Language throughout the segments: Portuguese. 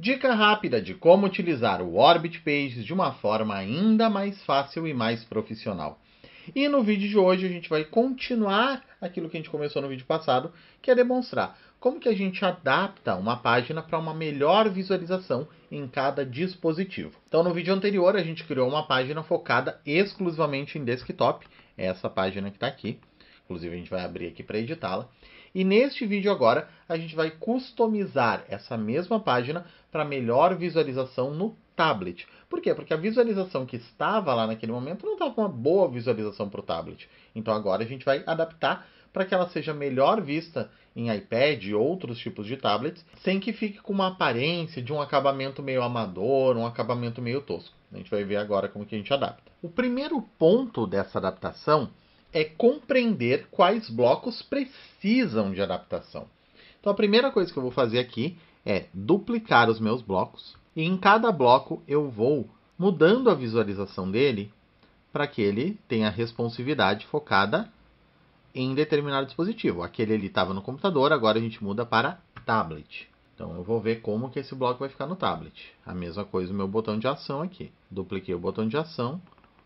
Dica rápida de como utilizar o Orbit Pages de uma forma ainda mais fácil e mais profissional. E no vídeo de hoje a gente vai continuar aquilo que a gente começou no vídeo passado, que é demonstrar como que a gente adapta uma página para uma melhor visualização em cada dispositivo. Então no vídeo anterior a gente criou uma página focada exclusivamente em desktop, essa página que está aqui. Inclusive a gente vai abrir aqui para editá-la. E neste vídeo agora a gente vai customizar essa mesma página para melhor visualização no tablet. Por quê? Porque a visualização que estava lá naquele momento não estava uma boa visualização para o tablet. Então agora a gente vai adaptar para que ela seja melhor vista em iPad e outros tipos de tablets, sem que fique com uma aparência de um acabamento meio amador, um acabamento meio tosco. A gente vai ver agora como que a gente adapta. O primeiro ponto dessa adaptação é compreender quais blocos precisam de adaptação. Então a primeira coisa que eu vou fazer aqui é duplicar os meus blocos. E em cada bloco eu vou mudando a visualização dele para que ele tenha responsividade focada em determinado dispositivo. Aquele ali estava no computador, agora a gente muda para tablet. Então eu vou ver como que esse bloco vai ficar no tablet. A mesma coisa o meu botão de ação aqui. Dupliquei o botão de ação,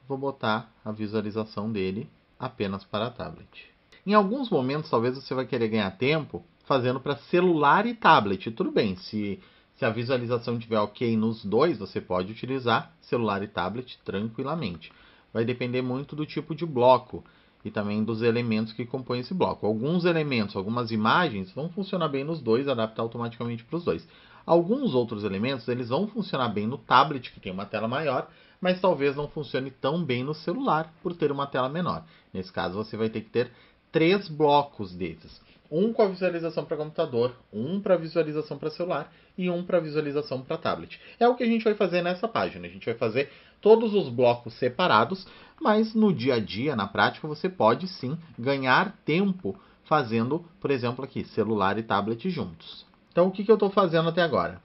vou botar a visualização dele apenas para tablet. Em alguns momentos, talvez você vai querer ganhar tempo fazendo para celular e tablet. Tudo bem, se a visualização estiver ok nos dois, você pode utilizar celular e tablet tranquilamente. Vai depender muito do tipo de bloco e também dos elementos que compõem esse bloco. Alguns elementos, algumas imagens vão funcionar bem nos dois, adaptar automaticamente para os dois. Alguns outros elementos eles vão funcionar bem no tablet, que tem uma tela maior, mas talvez não funcione tão bem no celular, por ter uma tela menor. Nesse caso, você vai ter que ter 3 blocos desses. Um com a visualização para computador, um para visualização para celular e um para visualização para tablet. É o que a gente vai fazer nessa página. A gente vai fazer todos os blocos separados, mas no dia a dia, na prática, você pode sim ganhar tempo fazendo, por exemplo, aqui, celular e tablet juntos. Então, o que eu estou fazendo até agora?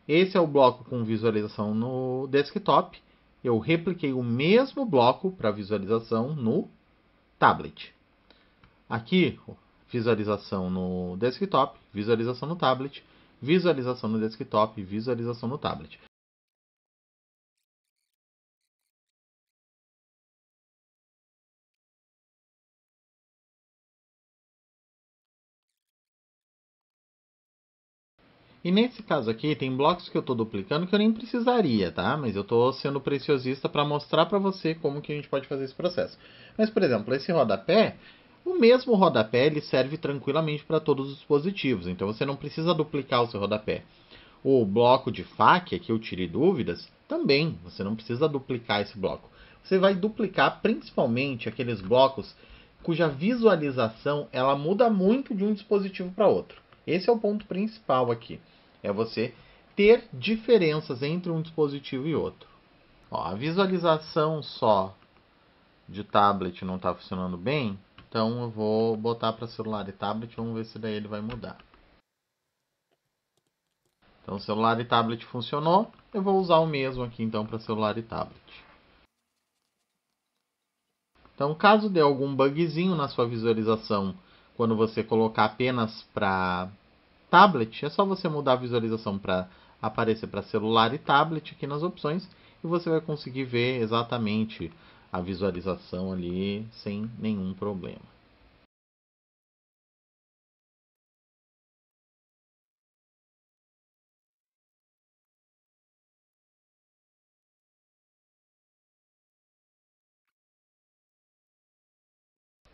Esse é o bloco com visualização no desktop. Eu repliquei o mesmo bloco para visualização no tablet. Aqui, visualização no desktop, visualização no tablet, visualização no desktop, visualização no tablet. E nesse caso aqui, tem blocos que eu estou duplicando que eu nem precisaria, tá? Mas eu estou sendo preciosista para mostrar para você como que a gente pode fazer esse processo. Mas, por exemplo, esse rodapé, o mesmo rodapé ele serve tranquilamente para todos os dispositivos. Então você não precisa duplicar o seu rodapé. O bloco de FAQ, que eu tirei dúvidas, também. Você não precisa duplicar esse bloco. Você vai duplicar principalmente aqueles blocos cuja visualização ela muda muito de um dispositivo para outro. Esse é o ponto principal aqui. É você ter diferenças entre um dispositivo e outro. Ó, a visualização só de tablet não está funcionando bem, então eu vou botar para celular e tablet, vamos ver se daí ele vai mudar. Então celular e tablet funcionou, eu vou usar o mesmo aqui então para celular e tablet. Então caso dê algum bugzinho na sua visualização, quando você colocar apenas para tablet, é só você mudar a visualização para aparecer para celular e tablet aqui nas opções e você vai conseguir ver exatamente a visualização ali sem nenhum problema.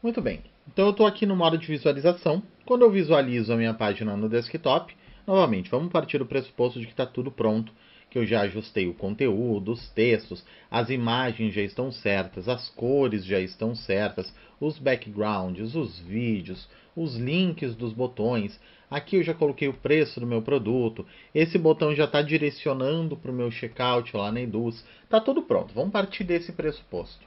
Muito bem, então eu estou aqui no modo de visualização. Quando eu visualizo a minha página no desktop, novamente, vamos partir do pressuposto de que está tudo pronto, que eu já ajustei o conteúdo, os textos, as imagens já estão certas, as cores já estão certas, os backgrounds, os vídeos, os links dos botões. Aqui eu já coloquei o preço do meu produto, esse botão já está direcionando para o meu checkout lá na Eduz. Está tudo pronto, vamos partir desse pressuposto.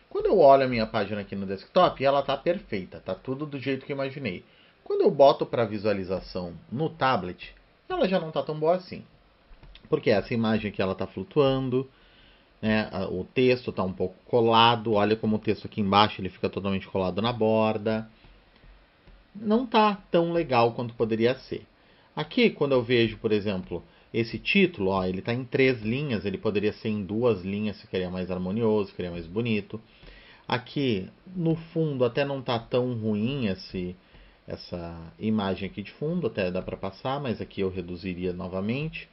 Quando eu olho a minha página aqui no desktop, ela está perfeita, está tudo do jeito que eu imaginei. Quando eu boto para visualização no tablet, ela já não está tão boa assim. Porque essa imagem aqui ela está flutuando, né? O texto está um pouco colado, olha como o texto aqui embaixo ele fica totalmente colado na borda. Não está tão legal quanto poderia ser. Aqui, quando eu vejo, por exemplo, esse título, ó, ele está em 3 linhas, ele poderia ser em 2 linhas, ficaria mais harmonioso, ficaria mais bonito. Aqui, no fundo, até não está tão ruim essa imagem aqui de fundo, até dá para passar, mas aqui eu reduziria novamente.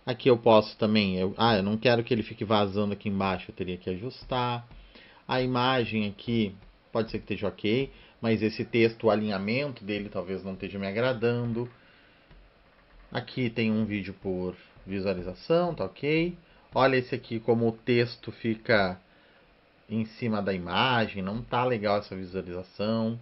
Aqui eu posso também, eu não quero que ele fique vazando aqui embaixo, eu teria que ajustar. A imagem aqui pode ser que esteja ok, mas esse texto, o alinhamento dele talvez não esteja me agradando. Aqui tem um vídeo por visualização, tá ok. Olha esse aqui como o texto fica em cima da imagem, não tá legal essa visualização.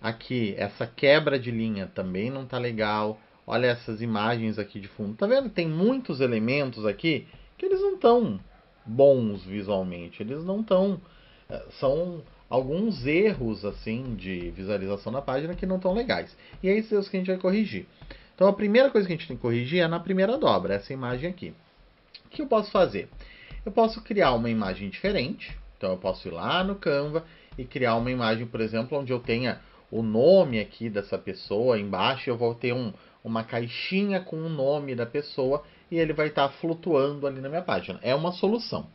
Aqui, essa quebra de linha também não tá legal. Olha essas imagens aqui de fundo. Tá vendo que tem muitos elementos aqui que eles não estão bons visualmente. Eles não estão... São alguns erros assim de visualização na página que não estão legais. E é esses erros que a gente vai corrigir. Então a primeira coisa que a gente tem que corrigir é na primeira dobra, essa imagem aqui. O que eu posso fazer? Eu posso criar uma imagem diferente. Então eu posso ir lá no Canva e criar uma imagem, por exemplo, onde eu tenha o nome aqui dessa pessoa. Embaixo eu vou ter uma caixinha com o nome da pessoa e ele vai estar flutuando ali na minha página. É uma solução.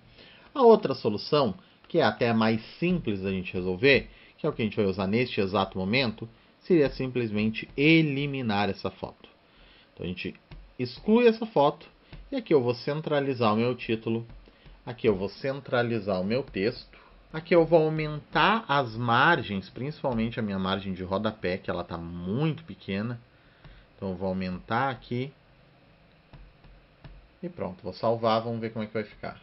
A outra solução, que é até mais simples da gente resolver, que é o que a gente vai usar neste exato momento, seria simplesmente eliminar essa foto. Então a gente exclui essa foto e aqui eu vou centralizar o meu título, aqui eu vou centralizar o meu texto, aqui eu vou aumentar as margens, principalmente a minha margem de rodapé, que ela está muito pequena. Então eu vou aumentar aqui e pronto, vou salvar, vamos ver como é que vai ficar.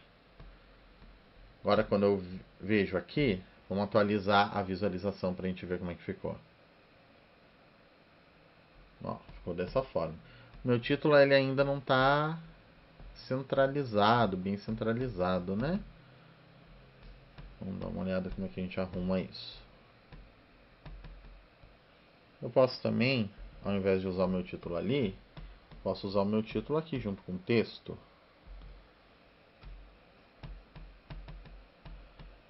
Agora quando eu vejo aqui, vamos atualizar a visualização para a gente ver como é que ficou. Ó, ficou dessa forma. Meu título ele ainda não está centralizado, bem centralizado, né? Vamos dar uma olhada como é que a gente arruma isso. Eu posso também, ao invés de usar o meu título ali, posso usar o meu título aqui junto com o texto.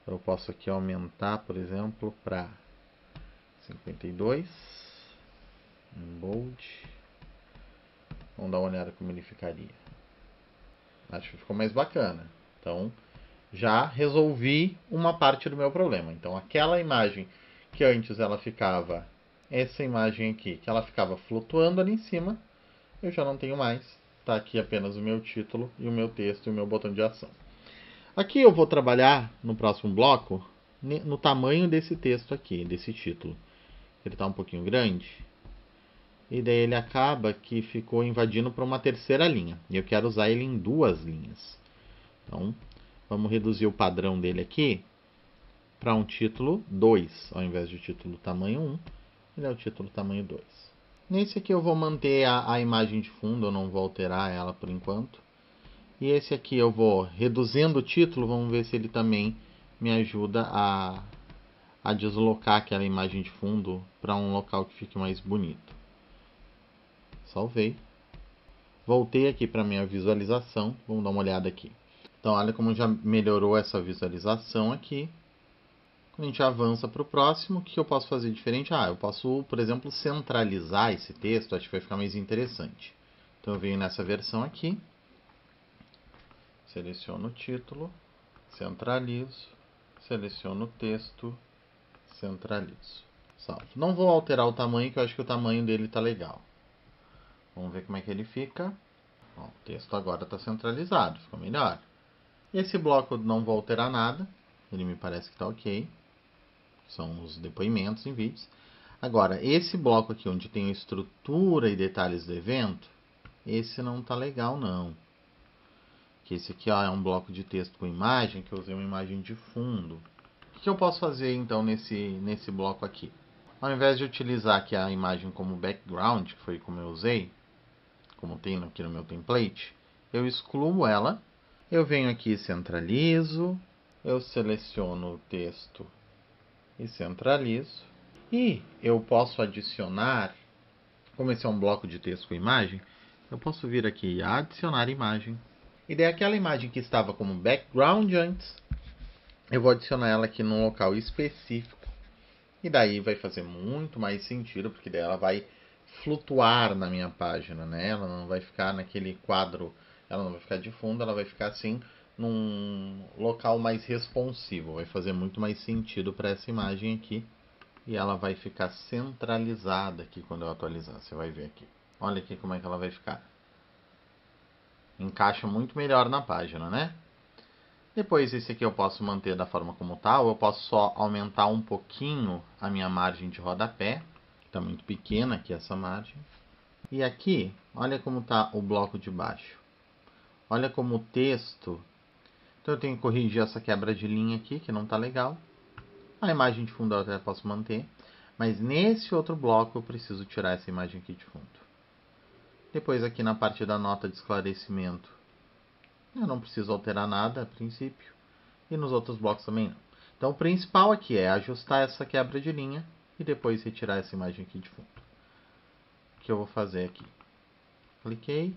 Eu posso aqui aumentar, por exemplo, para 52, em bold. Vamos dar uma olhada como ele ficaria. Acho que ficou mais bacana. Então, já resolvi uma parte do meu problema. Então, aquela imagem que antes ela ficava, essa imagem aqui, que ela ficava flutuando ali em cima, eu já não tenho mais. Está aqui apenas o meu título e o meu texto e o meu botão de ação. Aqui eu vou trabalhar no próximo bloco no tamanho desse texto aqui, desse título. Ele está um pouquinho grande. E daí ele acaba que ficou invadindo para uma terceira linha. E eu quero usar ele em 2 linhas. Então, vamos reduzir o padrão dele aqui para um título 2. Ao invés de título tamanho 1, ele é o título tamanho 2. Nesse aqui eu vou manter a imagem de fundo, eu não vou alterar ela por enquanto. E esse aqui eu vou reduzindo o título, vamos ver se ele também me ajuda a deslocar aquela imagem de fundo para um local que fique mais bonito. Salvei. Voltei aqui para minha visualização, vamos dar uma olhada aqui. Então olha como já melhorou essa visualização aqui. Quando a gente avança para o próximo, o que eu posso fazer diferente? Eu posso, por exemplo, centralizar esse texto, acho que vai ficar mais interessante. Então eu venho nessa versão aqui, seleciono o título, centralizo, seleciono o texto, centralizo. Salvo. Não vou alterar o tamanho, que eu acho que o tamanho dele está legal. Vamos ver como é que ele fica. Ó, o texto agora está centralizado, ficou melhor. Esse bloco não vou alterar nada, ele me parece que está ok. São os depoimentos em vídeos. Agora, esse bloco aqui, onde tem a estrutura e detalhes do evento, esse não está legal não. Que esse aqui é um bloco de texto com imagem, que eu usei uma imagem de fundo. O que eu posso fazer então nesse bloco aqui? Ao invés de utilizar aqui a imagem como background, que foi como eu usei, como tem aqui no meu template, eu excluo ela, eu venho aqui e centralizo, eu seleciono o texto e centralizo, e eu posso adicionar, como esse é um bloco de texto com imagem, eu posso vir aqui e adicionar imagem, e daí aquela imagem que estava como background antes, eu vou adicionar ela aqui num local específico, e daí vai fazer muito mais sentido, porque daí ela vai flutuar na minha página, né? Ela não vai ficar naquele quadro, ela não vai ficar de fundo, ela vai ficar assim num local mais responsivo, vai fazer muito mais sentido para essa imagem aqui e ela vai ficar centralizada aqui quando eu atualizar, você vai ver aqui. Olha aqui como é que ela vai ficar. Encaixa muito melhor na página, né? Depois esse aqui eu posso manter da forma como está, ou eu posso só aumentar um pouquinho a minha margem de rodapé, que está muito pequena aqui essa margem. E aqui, olha como está o bloco de baixo. Olha como o texto... Então eu tenho que corrigir essa quebra de linha aqui, que não está legal. A imagem de fundo eu até posso manter, mas nesse outro bloco eu preciso tirar essa imagem aqui de fundo. Depois aqui na parte da nota de esclarecimento, eu não preciso alterar nada a princípio. E nos outros blocos também não. Então o principal aqui é ajustar essa quebra de linha e depois retirar essa imagem aqui de fundo. O que eu vou fazer aqui? Cliquei.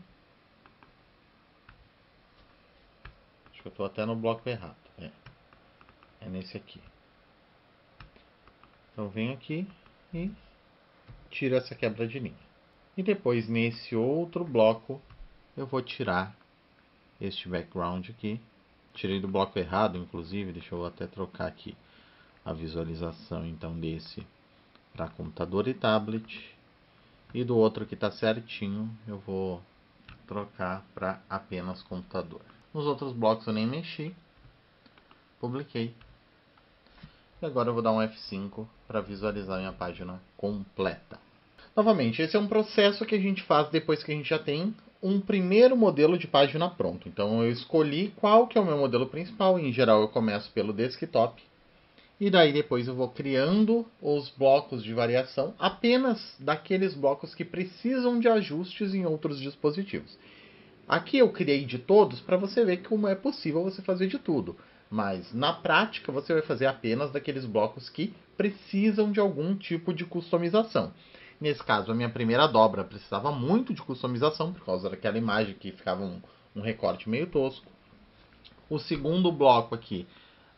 Acho que eu estou até no bloco errado. É nesse aqui. Então venho aqui e tiro essa quebra de linha. E depois nesse outro bloco eu vou tirar este background aqui. Tirei do bloco errado, inclusive. Deixa eu até trocar aqui a visualização então desse para computador e tablet. E do outro que está certinho, eu vou trocar para apenas computador. Nos outros blocos eu nem mexi. Publiquei. E agora eu vou dar um F5 para visualizar minha página completa. Novamente, esse é um processo que a gente faz depois que a gente já tem um primeiro modelo de página pronto. Então eu escolhi qual que é o meu modelo principal. Em geral eu começo pelo desktop. E daí depois eu vou criando os blocos de variação apenas daqueles blocos que precisam de ajustes em outros dispositivos. Aqui eu criei de todos para você ver como é possível você fazer de tudo. Mas na prática você vai fazer apenas daqueles blocos que precisam de algum tipo de customização. Nesse caso, a minha primeira dobra precisava muito de customização por causa daquela imagem que ficava um recorte meio tosco. O segundo bloco aqui,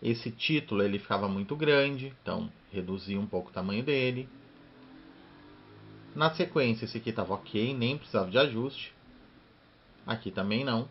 esse título ele ficava muito grande, então reduzi um pouco o tamanho dele. Na sequência, esse aqui estava ok, nem precisava de ajuste. Aqui também não.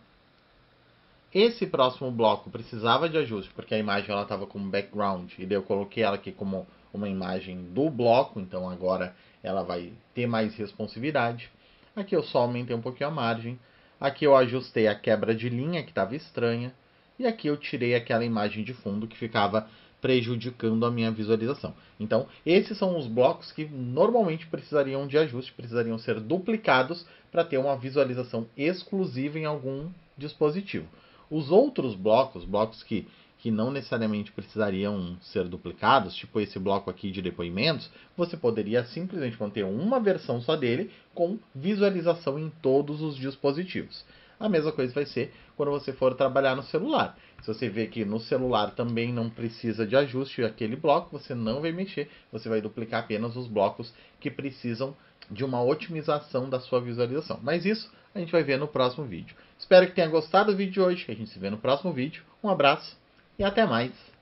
Esse próximo bloco precisava de ajuste, porque a imagem estava como background, e daí eu coloquei ela aqui como uma imagem do bloco, então agora ela vai ter mais responsividade. Aqui eu só aumentei um pouquinho a margem. Aqui eu ajustei a quebra de linha, que estava estranha. E aqui eu tirei aquela imagem de fundo que ficava prejudicando a minha visualização. Então, esses são os blocos que normalmente precisariam de ajuste, precisariam ser duplicados para ter uma visualização exclusiva em algum dispositivo. Os outros blocos, blocos que não necessariamente precisariam ser duplicados, tipo esse bloco aqui de depoimentos, você poderia simplesmente manter uma versão só dele com visualização em todos os dispositivos. A mesma coisa vai ser quando você for trabalhar no celular. Se você vê que no celular também não precisa de ajuste aquele bloco, você não vai mexer, você vai duplicar apenas os blocos que precisam de uma otimização da sua visualização. Mas isso a gente vai ver no próximo vídeo. Espero que tenha gostado do vídeo de hoje, que a gente se vê no próximo vídeo. Um abraço e até mais!